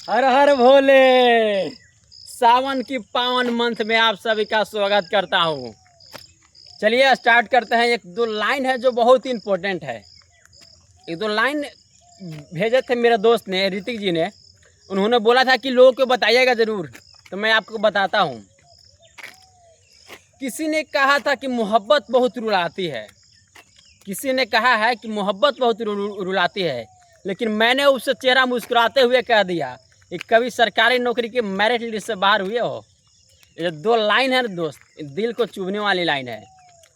हर हर भोले। सावन की पावन मंथ में आप सभी का स्वागत करता हूँ। चलिए स्टार्ट करते हैं। एक दो लाइन है जो बहुत इम्पोर्टेंट है। एक दो लाइन भेजे थे मेरे दोस्त ने, ऋतिक जी ने। उन्होंने बोला था कि लोगों को बताइएगा ज़रूर, तो मैं आपको बताता हूँ। किसी ने कहा था कि मोहब्बत बहुत रुलाती है। किसी ने कहा है कि मोहब्बत बहुत रुलाती है, लेकिन मैंने उससे चेहरा मुस्कुराते हुए कह दिया कि कभी सरकारी नौकरी के मेरिट लिस्ट से बाहर हुए हो। ये दो लाइन है दोस्त, दिल को चुभने वाली लाइन है।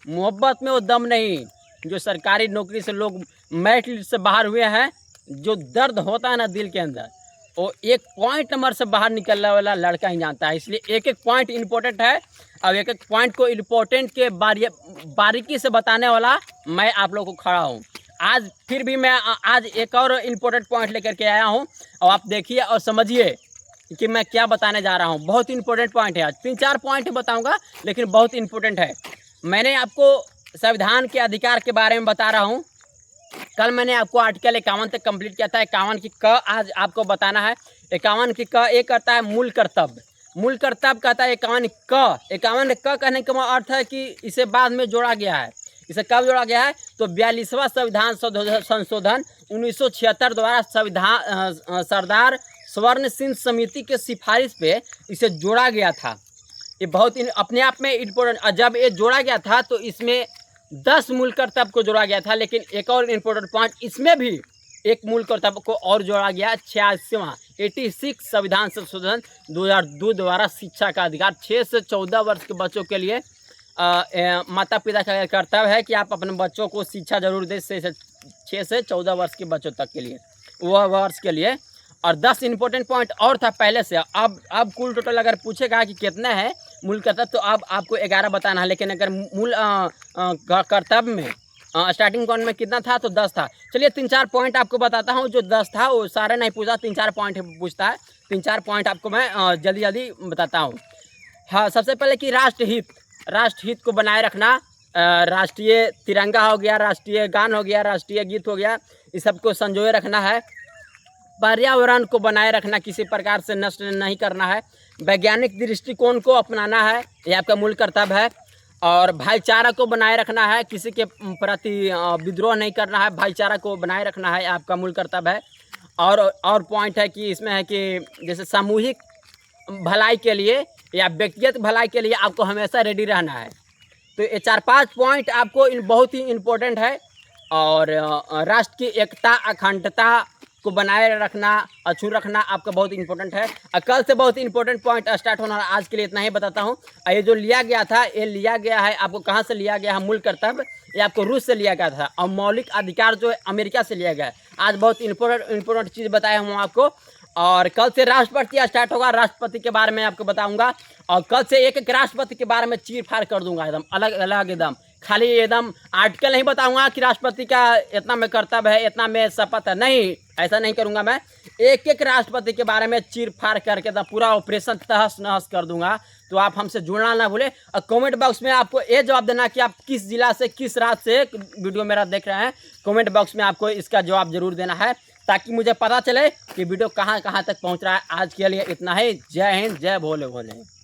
मोहब्बत में वो दम नहीं जो सरकारी नौकरी से लोग मेरिट लिस्ट से बाहर हुए हैं। जो दर्द होता है ना दिल के अंदर, वो एक पॉइंट नंबर से बाहर निकलने वाला लड़का ही जानता है। इसलिए एक एक पॉइंट इम्पोर्टेंट है। अब एक एक पॉइंट को इम्पोर्टेंट के बारीकी से बताने वाला मैं आप लोगों को खड़ा हूँ। आज फिर भी मैं आज एक और इम्पोर्टेंट पॉइंट लेकर के आया हूँ, और आप देखिए और समझिए कि मैं क्या बताने जा रहा हूँ। बहुत इंपॉर्टेंट पॉइंट है। आज 3-4 पॉइंट बताऊँगा, लेकिन बहुत इंपॉर्टेंट है। मैंने आपको संविधान के अधिकार के बारे में बता रहा हूँ। कल मैंने आपको आर्टिकल 51 तक कंप्लीट किया था। 51 की क आज आपको बताना है। 51 की क एक करता है मूल कर्तव्य। मूल कर्तव्य कहता है 51 क। 51 क कहने का अर्थ है कि इसे बाद में जोड़ा गया है। इसे कब जोड़ा गया है? तो 42वां संविधान संशोधन 1976 द्वारा संविधान सरदार स्वर्ण सिंह समिति के सिफारिश पे इसे जोड़ा गया था। ये बहुत अपने आप में इम्पोर्टेंट। जब ये जोड़ा गया था तो इसमें 10 मूल कर्तव्य को जोड़ा गया था, लेकिन एक और इम्पोर्टेंट पॉइंट, इसमें भी एक मूल कर्तव्य को और जोड़ा गया। 86वां संविधान संशोधन 2002 द्वारा शिक्षा का अधिकार। 6 से 14 वर्ष के बच्चों के लिए माता पिता का कर्तव्य है कि आप अपने बच्चों को शिक्षा जरूर दें। 6 से 14 वर्ष के बच्चों तक के लिए, वह वर्ष के लिए। और 10 इंपॉर्टेंट पॉइंट और था पहले से। अब कुल टोटल अगर पूछेगा कि कितना है मूल कर्तव्य, तो अब आपको 11 बताना है। लेकिन अगर मूल कर्तव्य में स्टार्टिंग पॉइंट में कितना था तो 10 था। चलिए 3-4 पॉइंट आपको बताता हूँ। जो 10 था वो सारे नहीं पूछा, 3-4 पॉइंट पूछता है। 3-4 पॉइंट आपको मैं जल्दी जल्दी बताता हूँ। हाँ, सबसे पहले कि राष्ट्रहित को बनाए रखना। राष्ट्रीय तिरंगा हो गया, राष्ट्रीय गान हो गया, राष्ट्रीय गीत हो गया, इस सबको संजोए रखना है। पर्यावरण को बनाए रखना, किसी प्रकार से नष्ट नहीं करना है। वैज्ञानिक दृष्टिकोण को अपनाना है, ये आपका मूल कर्तव्य है। और भाईचारा को बनाए रखना है, किसी के प्रति विद्रोह नहीं करना है, भाईचारा को बनाए रखना है, आपका मूल कर्तव्य है। और पॉइंट है कि इसमें है कि जैसे सामूहिक भलाई के लिए या व्यक्तिगत भलाई के लिए आपको हमेशा रेडी रहना है। तो ये 4-5 पॉइंट आपको बहुत ही इम्पोर्टेंट है। और राष्ट्र की एकता अखंडता को बनाए रखना, अछूत रखना आपका बहुत इंपॉर्टेंट है। कल से बहुत इंपॉर्टेंट पॉइंट स्टार्ट होना। आज के लिए इतना ही बताता हूँ। ये जो लिया गया था, ये लिया गया है आपको कहाँ से लिया गया है? मूल कर्तव्य ये आपको रूस से लिया गया था, और मौलिक अधिकार जो है अमेरिका से लिया गया है। आज बहुत इंपॉर्टेंट चीज़ बताया हूँ आपको। और कल से राष्ट्रपति स्टार्ट होगा, राष्ट्रपति के बारे में आपको बताऊंगा। और कल से एक एक राष्ट्रपति के बारे में चीर फाड़ कर दूंगा, एकदम अलग अलग, एकदम खाली एकदम आर्टिकल नहीं बताऊंगा कि राष्ट्रपति का इतना में कर्तव्य है, इतना में शपथ है। नहीं, ऐसा नहीं करूंगा मैं। एक एक राष्ट्रपति के बारे में चीर फाड़ करके एकदम पूरा ऑपरेशन तहस नहस कर दूंगा। तो आप हमसे जुड़ना ना भूलें। और कमेंट बॉक्स में आपको ये जवाब देना कि आप किस जिला से, किस राज्य से वीडियो मेरा देख रहे हैं। कमेंट बॉक्स में आपको इसका जवाब जरूर देना है, ताकि मुझे पता चले कि वीडियो कहाँ कहाँ तक पहुँच रहा है। आज के लिए इतना ही। जय हिंद, जय भोले भोले।